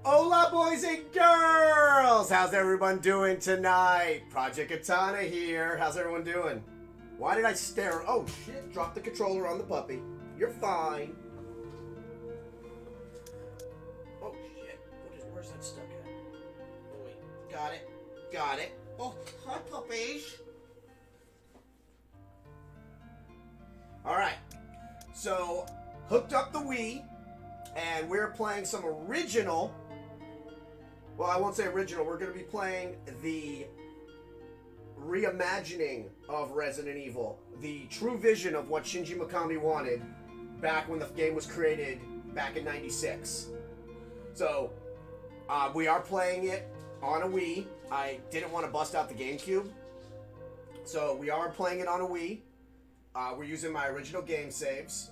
Hola, boys and girls! How's everyone doing tonight? Project Katana here. How's everyone doing? Why did I stare? Oh, shit. Drop the controller on the puppy. You're fine. Oh, shit. Where's that stuck at? Oh, wait. Got it. Got it. Oh, hi, puppies. Alright. So, hooked up the Wii, and we're playing some original... Well, I won't say original. We're going to be playing the reimagining of Resident Evil. The true vision of what Shinji Mikami wanted back when the game was created back in 96. So, we are playing it on a Wii. I didn't want to bust out the GameCube. So, we are playing it on a Wii. We're using my original game saves.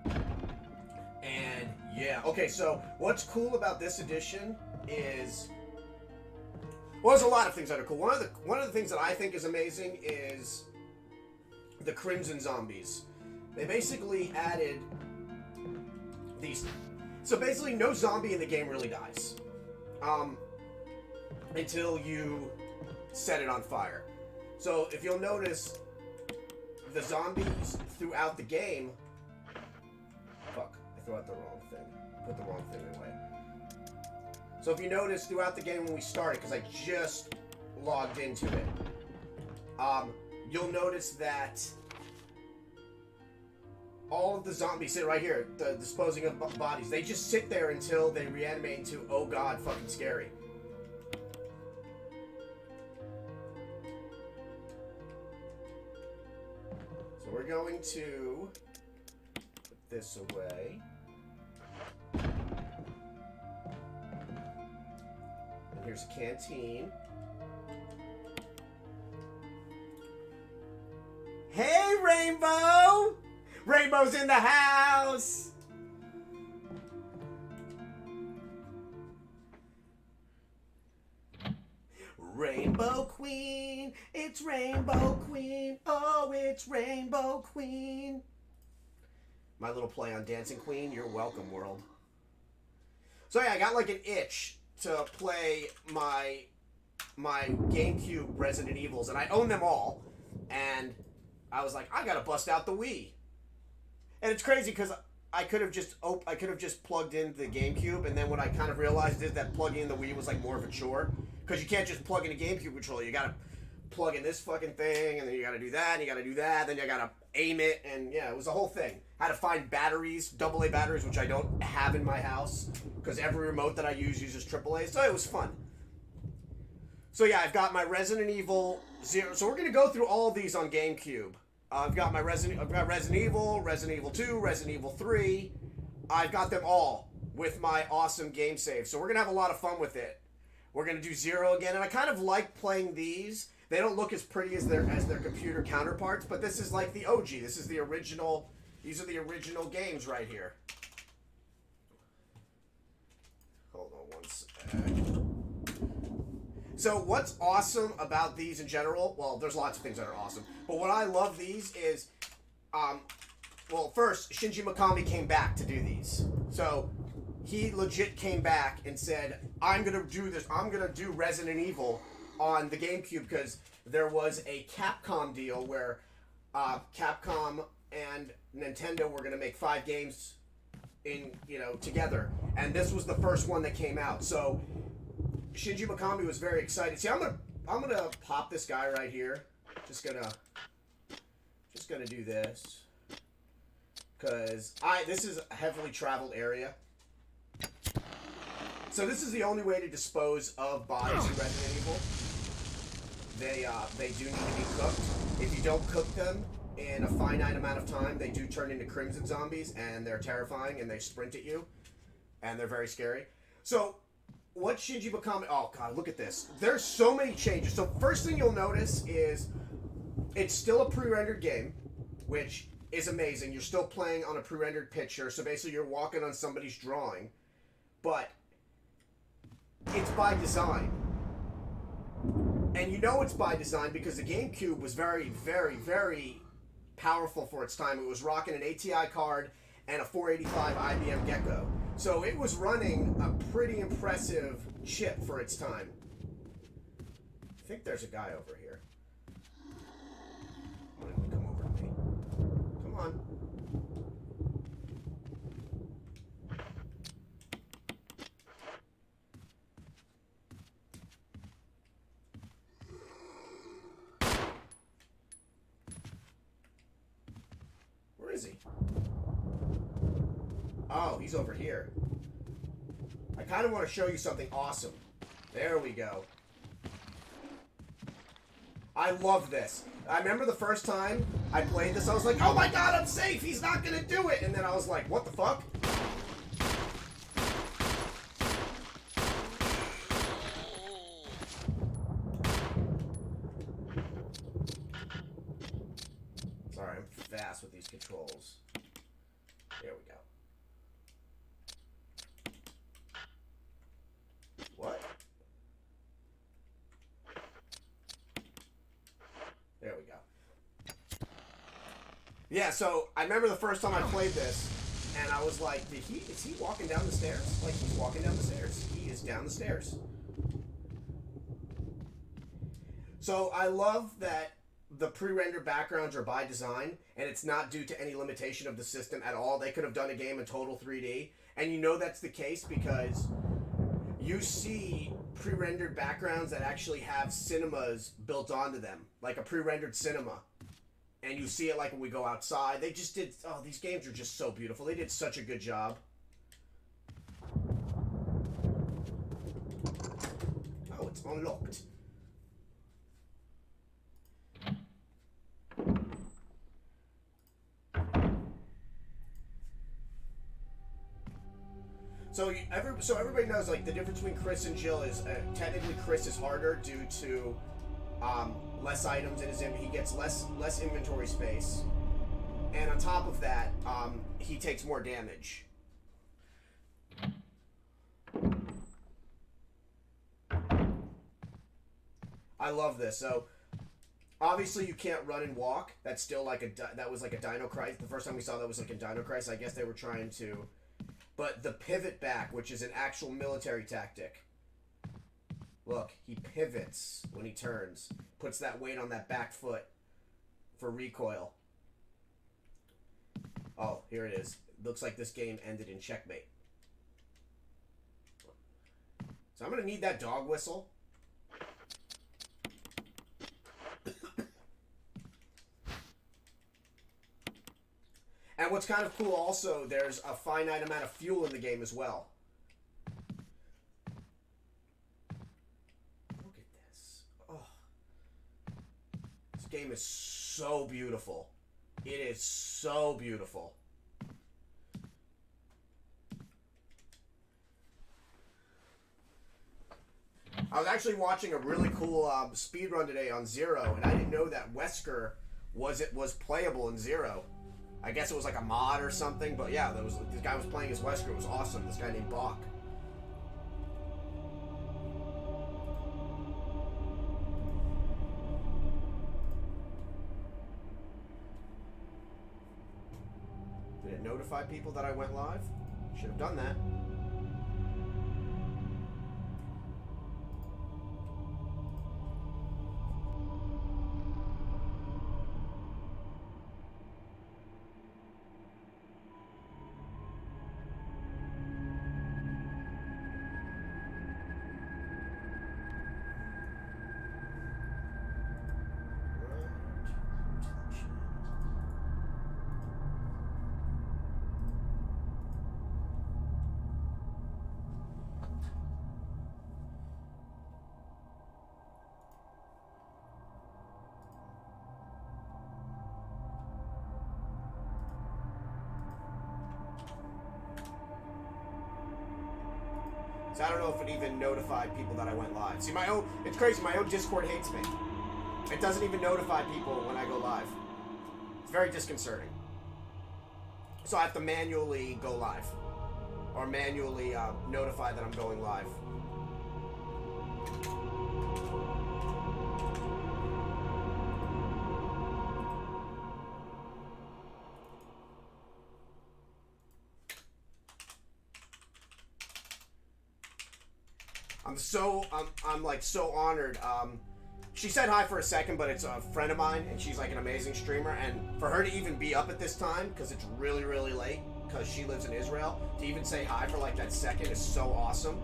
And, yeah. Okay, so what's cool about this edition is... Well, there's a lot of things that are cool. One of the things that I think is amazing is the Crimson Zombies. They basically added these... So basically, no zombie in the game really dies. Until you set it on fire. So, if you'll notice, the zombies throughout the game... Fuck, I threw out the wrong thing. Put the wrong thing away. So if you notice throughout the game when we started, because I just logged into it, you'll notice that all of the zombies sit right here, the disposing of bodies. They just sit there until they reanimate into, oh god, fucking scary. So we're going to put this away. Here's a canteen. Hey, Rainbow! Rainbow's in the house! Rainbow Queen, it's Rainbow Queen, oh, it's Rainbow Queen. My little play on Dancing Queen, you're welcome, world. So yeah, I got like an itch to play my GameCube Resident Evils, and I own them all, and I was like, I gotta bust out the Wii. And it's crazy because I could have just plugged in the GameCube, and then what I kind of realized is that plugging in the Wii was like more of a chore, because you can't just plug in a GameCube controller. You gotta plug in this fucking thing, and then you gotta do that, and you gotta do that, then you gotta aim it, and yeah, it was a whole thing. Had to find batteries, AA batteries, which I don't have in my house, because every remote that I use uses AAA, so it was fun. So yeah, I've got my Resident Evil 0, so we're going to go through all of these on GameCube. I've got Resident Evil, Resident Evil 2, Resident Evil 3, I've got them all with my awesome game save, so we're going to have a lot of fun with it. We're going to do 0 again, and I kind of like playing these. They don't look as pretty as their computer counterparts, but this is like the OG, this is the original... These are the original games right here. Hold on one sec. So what's awesome about these in general, well, there's lots of things that are awesome, but what I love these is, well, first, Shinji Mikami came back to do these. So he legit came back and said, I'm going to do this, I'm going to do Resident Evil on the GameCube, because there was a Capcom deal where Capcom and Nintendo were going to make 5 games together, and this was the first one that came out. So Shinji Mikami was very excited. See, I'm gonna pop this guy right here. Just gonna do this, because this is a heavily traveled area. So this is the only way to dispose of bodies in Resident Evil. They do need to be cooked. If you don't cook them in a finite amount of time, they do turn into Crimson Zombies, and they're terrifying, and they sprint at you, and they're very scary. So, what Shinji Mikami... Oh, God, look at this. There's so many changes. So, first thing you'll notice is it's still a pre-rendered game, which is amazing. You're still playing on a pre-rendered picture, so basically you're walking on somebody's drawing, but it's by design. And you know it's by design because the GameCube was very, very, very powerful for its time. It was rocking an ATI card and a 485 IBM Gecko. So it was running a pretty impressive chip for its time. I think there's a guy over here. Why don't you come over to me? Come on. Where is he? Oh, he's over here. I kind of want to show you something awesome. There we go. I love this. I remember the first time I played this, I was like, oh my god, I'm safe! He's not gonna do it! And then I was like, what the fuck? Sorry, I'm fast with these controls. There we go. What? There we go. Yeah, so I remember the first time I played this, and I was like, is he walking down the stairs? Like, he's walking down the stairs. He is down the stairs. So I love that the pre-rendered backgrounds are by design, and it's not due to any limitation of the system at all. They could have done a game in total 3D, and you know that's the case because you see pre-rendered backgrounds that actually have cinemas built onto them, like a pre-rendered cinema. And you see it like when we go outside. They just did... Oh, these games are just so beautiful. They did such a good job. Oh, it's unlocked. So everybody knows, like, the difference between Chris and Jill is technically Chris is harder due to less items in his he gets less inventory space, and on top of that, he takes more damage. I love this. So obviously you can't run and walk. That's still like that was like a Dino Crisis. The first time we saw that was like a Dino Crisis. I guess they were trying to. But the pivot back, which is an actual military tactic. Look, he pivots when he turns. Puts that weight on that back foot for recoil. Oh, here it is. Looks like this game ended in checkmate. So I'm going to need that dog whistle. And what's kind of cool also, there's a finite amount of fuel in the game as well. Look at this. Oh. This game is so beautiful. It is so beautiful. I was actually watching a really cool speedrun today on Zero, and I didn't know that Wesker was playable in Zero. I guess it was like a mod or something, but yeah, this guy was playing as Wesker. It was awesome. This guy named Bach. Did it notify people that I went live? Should have done that. So I don't know if it even notified people that I went live. See, it's crazy, my own Discord hates me. It doesn't even notify people when I go live. It's very disconcerting. So I have to manually go live. Or manually notify that I'm going live. I'm like so honored. She said hi for a second, but it's a friend of mine, and she's like an amazing streamer. And for her to even be up at this time, because it's really, really late, because she lives in Israel, to even say hi for like that second is so awesome.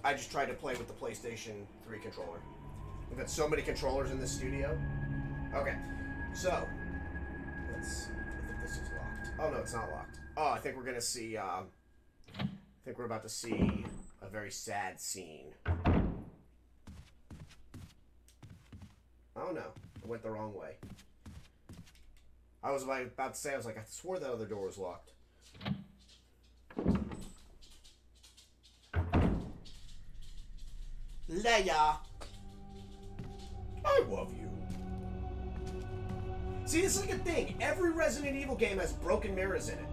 I just tried to play with the PlayStation 3 controller. We've got so many controllers in this studio. Okay, so let's. I think this is locked. Oh no, it's not locked. Oh, I think we're gonna see. I think we're about to see a very sad scene. Oh no, I went the wrong way. I was about to say, I was like, I swore that other door was locked. Leia, I love you. See, this is like a thing. Every Resident Evil game has broken mirrors in it.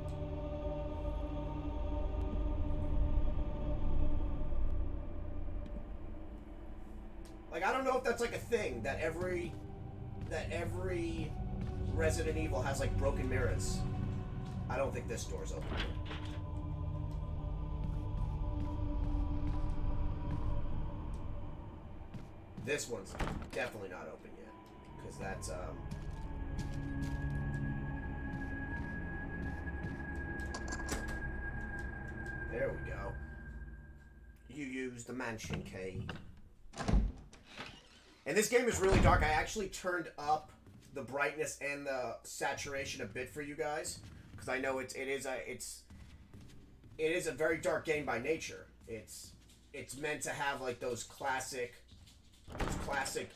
Like, I don't know if that's like a thing that every Resident Evil has like broken mirrors. I don't think this door's open. This one's definitely not open yet, because that's there we go. You use the mansion key. And this game is really dark. I actually turned up the brightness and the saturation a bit for you guys, because I know it is a very dark game by nature. It's meant to have like those classic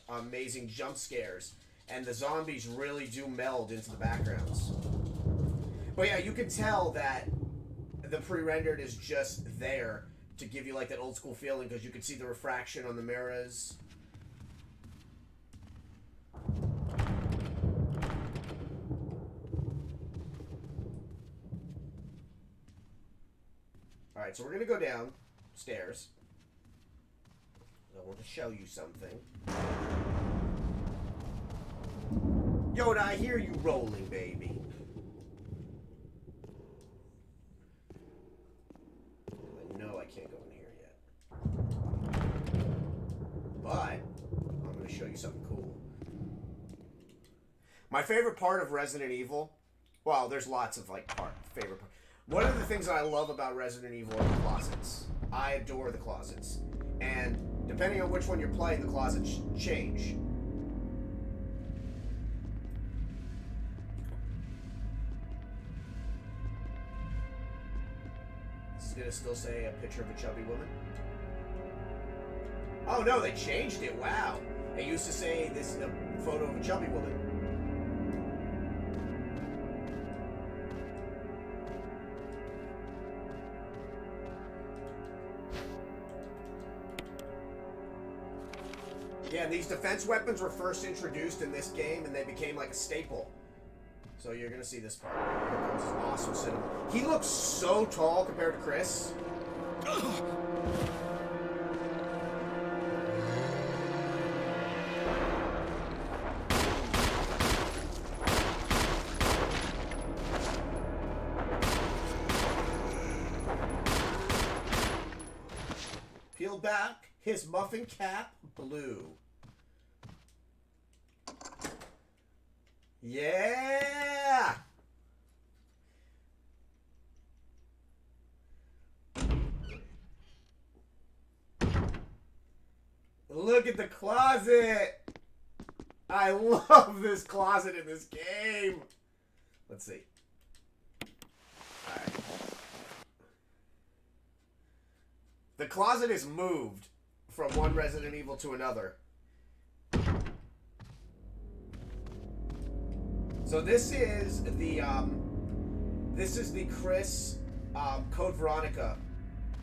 amazing jump scares, and the zombies really do meld into the backgrounds. But yeah, you can tell that the pre-rendered is just there to give you like that old school feeling, because you can see the refraction on the mirrors. Alright, so we're gonna go downstairs. I want to show you something. Yoda, I hear you rolling, baby. I know I can't go in here yet. But I'm going to show you something cool. My favorite part of Resident Evil, well, there's lots of like favorite parts. One of the things that I love about Resident Evil are the closets. I adore the closets. And depending on which one you're playing, the closets change. This is going to still say a picture of a chubby woman. Oh no, they changed it. Wow. It used to say this is a photo of a chubby woman. Yeah, these defense weapons were first introduced in this game, and they became like a staple. So you're gonna see this part. Here comes this awesome cinema. He looks so tall compared to Chris. Peel back his muffin cap blue. Yeah! Look at the closet! I love this closet in this game! Let's see. Alright. The closet is moved from one Resident Evil to another. So this is the Chris Code Veronica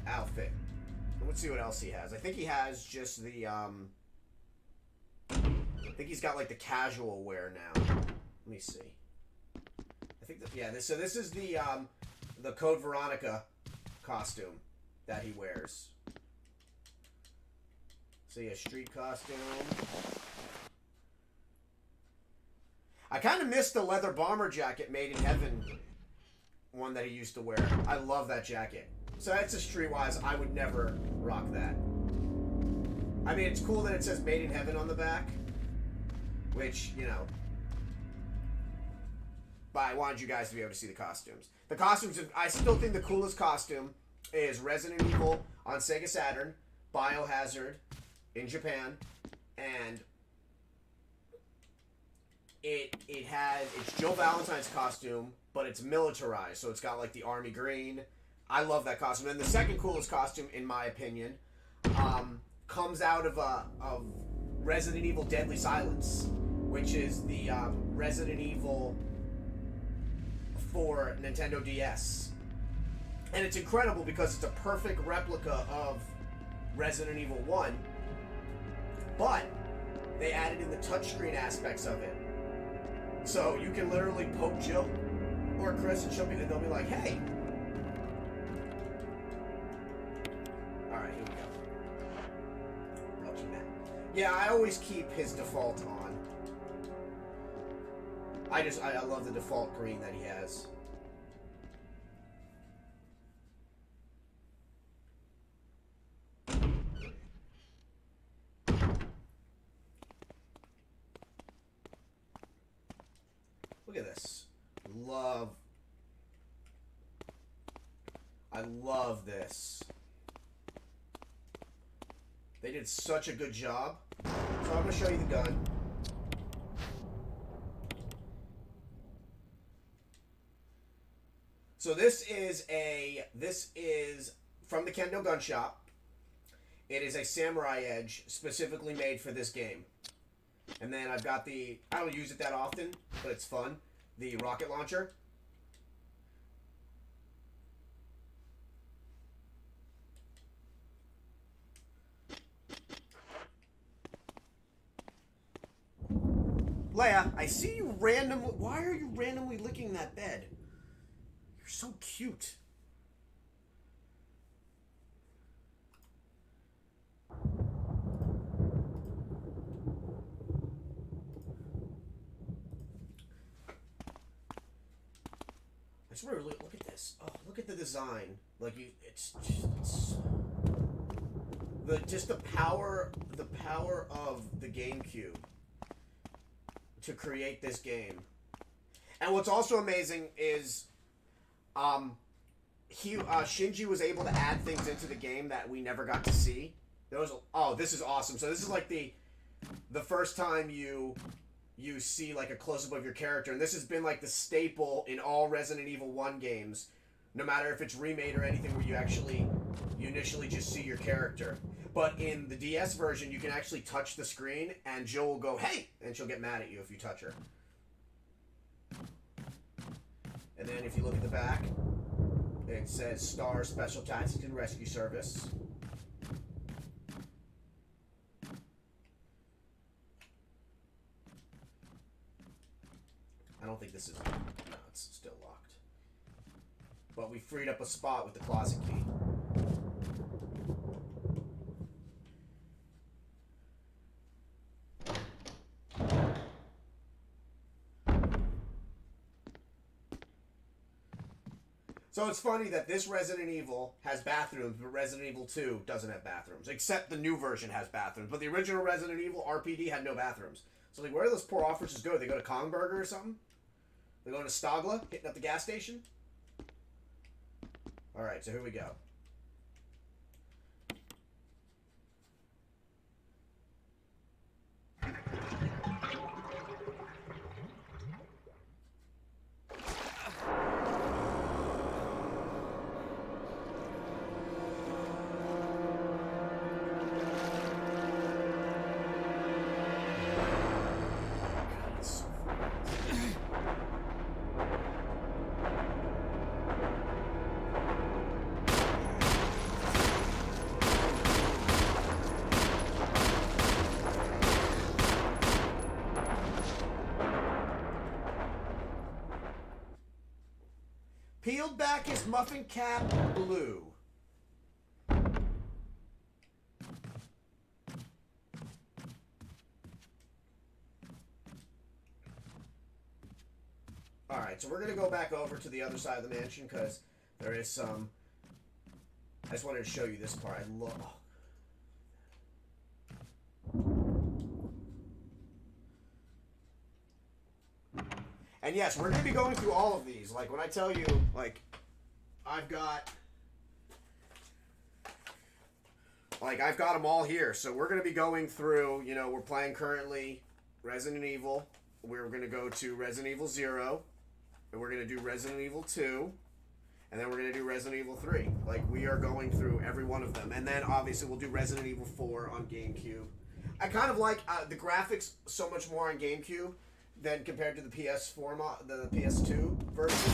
outfit. Let's see what else he has. I think he has just the I think he's got like the casual wear now. Let me see. I think that, yeah. So this is the Code Veronica costume that he wears. See, a street costume. I kind of miss the leather bomber jacket made in heaven one that he used to wear. I love that jacket. So that's a Streetwise. I would never rock that. I mean, it's cool that it says Made in Heaven on the back. Which, you know. But I wanted you guys to be able to see the costumes. The costumes, I still think the coolest costume is Resident Evil on Sega Saturn, Biohazard in Japan, and it's Jill Valentine's costume, but it's militarized, so it's got like the army green. I love that costume. And the second coolest costume, in my opinion, comes out of Resident Evil Deadly Silence, which is the Resident Evil for Nintendo DS. And it's incredible because it's a perfect replica of Resident Evil 1, but they added in the touchscreen aspects of it. So you can literally poke Jill or Chris and they'll be like, hey. Alright, here we go. I'll keep that. Yeah, I always keep his default on. I love the default green that he has. Look at this. I love this. They did such a good job. So I'm going to show you the gun. So this is from the Kendo Gun Shop. It is a Samurai Edge specifically made for this game. And then I've got I don't use it that often, but it's fun, the rocket launcher. Leia, I see you randomly. Why are you randomly licking that bed? You're so cute. I just want to look at this. Oh, look at the design. Like it's the power of the GameCube to create this game. And what's also amazing is Shinji was able to add things into the game that we never got to see. This is awesome. So this is like the first time you see like a close-up of your character, and this has been like the staple in all Resident Evil 1 games, no matter if it's remade or anything, where you initially just see your character. But in the DS version, you can actually touch the screen, and Jill will go, hey! And she'll get mad at you if you touch her. And then if you look at the back, it says Star Special Tactics and Rescue Service. I don't think this is... No, it's still locked. But we freed up a spot with the closet key. So it's funny that this Resident Evil has bathrooms, but Resident Evil 2 doesn't have bathrooms. Except the new version has bathrooms. But the original Resident Evil RPD had no bathrooms. So like, where do those poor officers go? They go to Kongburger or something? They go to Stagla, hitting up the gas station? Alright, so here we go. Peeled back his muffin cap blue. Alright, so we're going to go back over to the other side of the mansion because there is some... I just wanted to show you this part. I love... And yes, we're going to be going through all of these. Like, when I tell you, like, I've got them all here. So we're going to be going through, you know, we're playing currently Resident Evil. We're going to go to Resident Evil 0. And we're going to do Resident Evil 2. And then we're going to do Resident Evil 3. Like, we are going through every one of them. And then, obviously, we'll do Resident Evil 4 on GameCube. I kind of like the graphics so much more on GameCube than compared to the PS4 the PS2 version.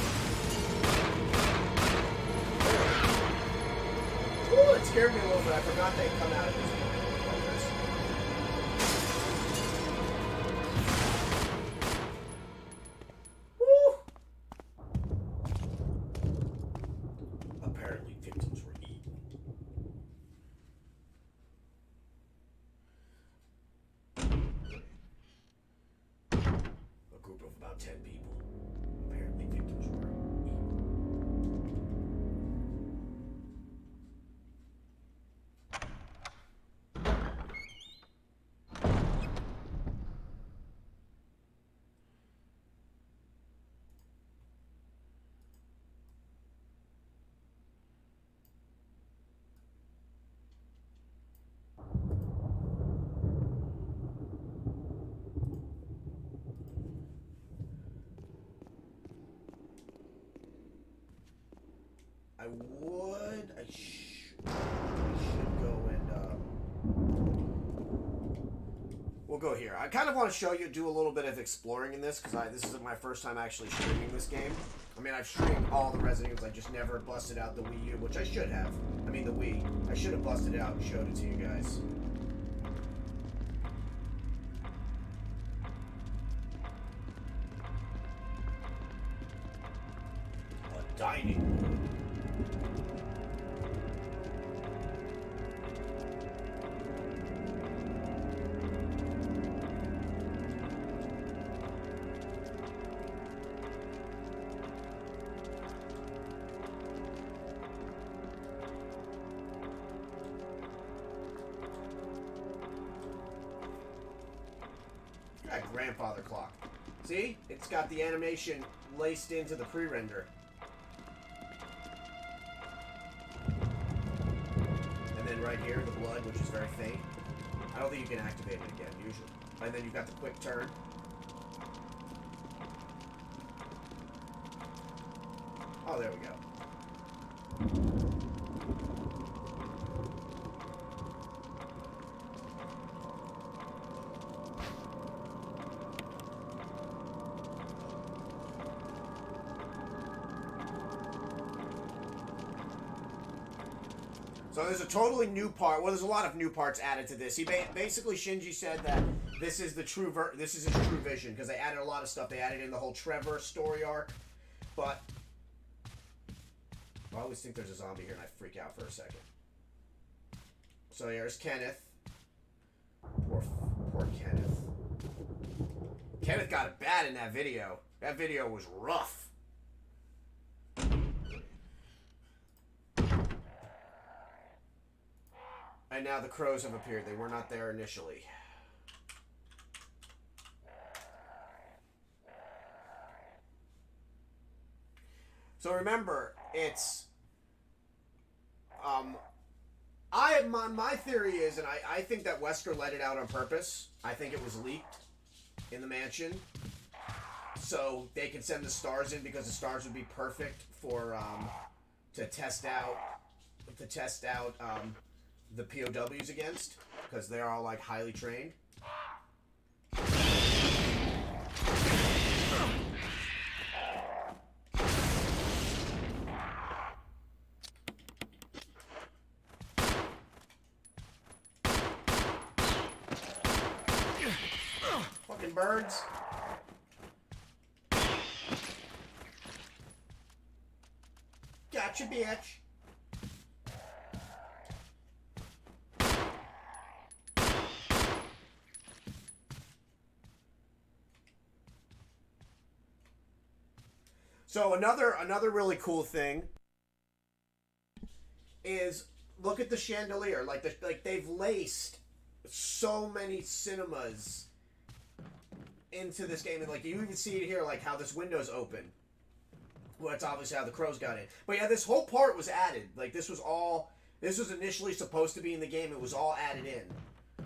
Ooh, it scared me a little bit. I forgot they'd come out at this point. Woo! Apparently victims were eaten. A group of about 10 people. Apparently victims were eaten. I should go and, we'll go here. I kind of want to show you, do a little bit of exploring in this, because this isn't my first time actually streaming this game. I mean, I've streamed all the Resident Evils, I just never busted out the Wii U, which I should have. I mean, the Wii. I should have busted it out and showed it to you guys. A dining room. That grandfather clock. See? It's got the animation laced into the pre-render. And then right here, the blood, which is very faint. I don't think you can activate it again, usually. And then you've got the quick turn. Oh, there we go. So there's a totally new part. Well, there's a lot of new parts added to this. He basically, Shinji said that this is the true this is his true vision, because they added a lot of stuff. They added in the whole Trevor story arc, but I always think there's a zombie here and I freak out for a second. So there's Kenneth. Poor Kenneth. Kenneth got it bad in that video. That video was rough. And now the crows have appeared. They were not there initially. So remember, it's my theory is, and I think that Wesker let it out on purpose. I think it was leaked in the mansion, so they could send the stars in, because the stars would be perfect for to test out the POWs against, because they're all like highly trained. Fucking birds. Gotcha, bitch. So another really cool thing is look at the chandelier. Like they've laced so many cinemas into this game, and like you even see it here, like how this window's open. Well, that's obviously how the crows got in. But yeah, this whole part was added. Like this was initially supposed to be in the game. It was all added in.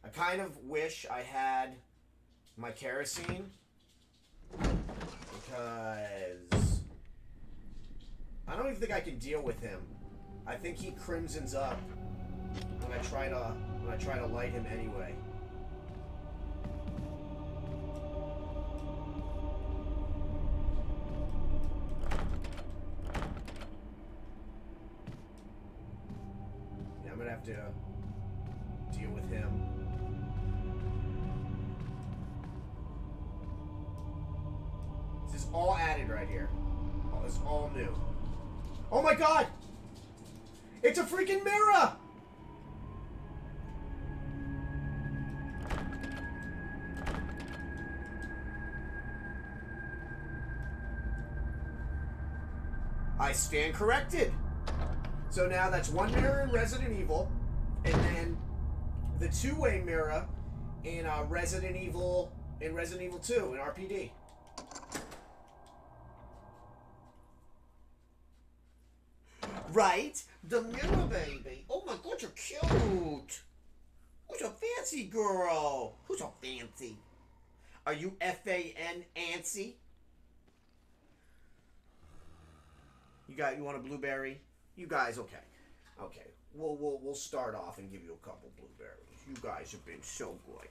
I kind of wish I had my kerosene because I don't even think I can deal with him. I think he crimsons up when I try to light him anyway. Yeah, I'm gonna have to deal with him. This is all added right here. It's all new. Oh my god! It's a freaking mirror! I stand corrected. So now that's one mirror in Resident Evil, and then the two-way mirror in Resident Evil 2 in RPD. Right? The mirror baby. Oh my god, you're cute. Who's a fancy girl? Who's a fancy? Are you F-A-N-ancy? You want a blueberry? You guys, okay. Okay. We'll start off and give you a couple blueberries. You guys have been so good.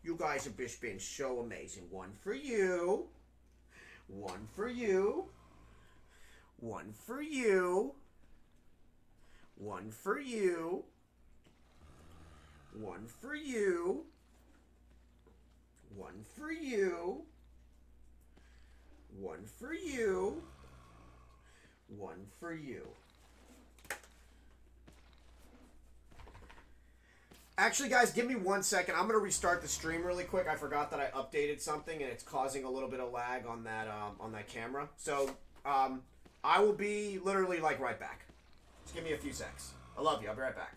You guys have just been so amazing. One for you. One for you. One for you. One for you. One for you. One for you. One for you. One for you. Actually, guys, give me 1 second. I'm going to restart the stream really quick. I forgot that I updated something, and it's causing a little bit of lag on that camera. So, I will be literally, like, right back. Just give me a few secs. I love you. I'll be right back.